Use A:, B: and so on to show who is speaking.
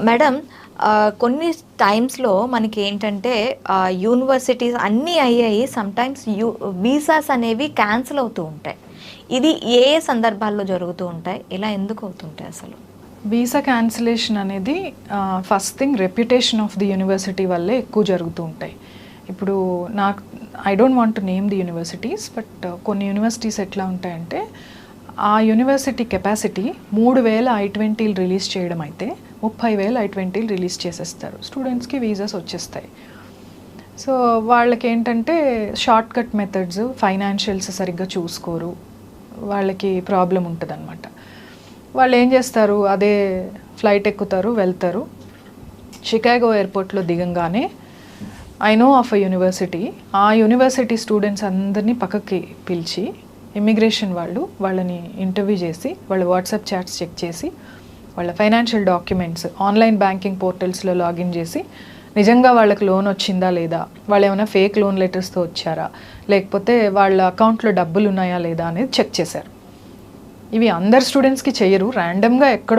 A: Madam, కొన్ని టైమ్స్‌లో మనకేంటంటే యూనివర్సిటీస్ అన్నీ అయ్యాయి. సమ్‌టైమ్స్ వీసాస్ అనేవి క్యాన్సిల్ అవుతూ ఉంటాయి. ఇది ఏ ఏ సందర్భాల్లో జరుగుతూ ఉంటాయి? ఇలా ఎందుకు అవుతుంటాయి అసలు?
B: వీసా క్యాన్సిలేషన్ అనేది first thing reputation of the university వల్లే ఎక్కువ జరుగుతూ ఉంటాయి. ఇప్పుడు నాకు I don't want to name the universities, but కొన్ని యూనివర్సిటీస్ ఎట్లా ఉంటాయంటే ఆ యూనివర్సిటీ కెపాసిటీ 3,000 I-20లు రిలీజ్ చేయడం అయితే 30,000 I-20లు రిలీజ్ చేసేస్తారు. స్టూడెంట్స్కి వీసాస్ వచ్చేస్తాయి. సో వాళ్ళకి ఏంటంటే షార్ట్ కట్ మెథడ్స్, ఫైనాన్షియల్స్ సరిగ్గా చూసుకోరు, వాళ్ళకి ప్రాబ్లం ఉంటుంది అనమాట. వాళ్ళు ఏం చేస్తారు, అదే ఫ్లైట్ ఎక్కుతారు, వెళ్తారు. షికాగో ఎయిర్పోర్ట్లో దిగంగానే I know of a university, ఆ యూనివర్సిటీ స్టూడెంట్స్ అందరినీ పక్కకి పిలిచి ఇమ్మిగ్రేషన్ వాళ్ళని ఇంటర్వ్యూ చేసి వాళ్ళ వాట్సాప్ చాట్స్ చెక్ చేసి వాళ్ళ ఫైనాన్షియల్ డాక్యుమెంట్స్ ఆన్లైన్ బ్యాంకింగ్ పోర్టల్స్లో లాగిన్ చేసి నిజంగా వాళ్ళకి లోన్ వచ్చిందా లేదా, వాళ్ళు ఏమైనా ఫేక్ లోన్ లెటర్స్తో వచ్చారా, లేకపోతే వాళ్ళ అకౌంట్లో డబ్బులు ఉన్నాయా లేదా అనేది చెక్ చేశారు. ఇవి అందరు స్టూడెంట్స్కి చేయరు, ర్యాండమ్గా ఎక్కడో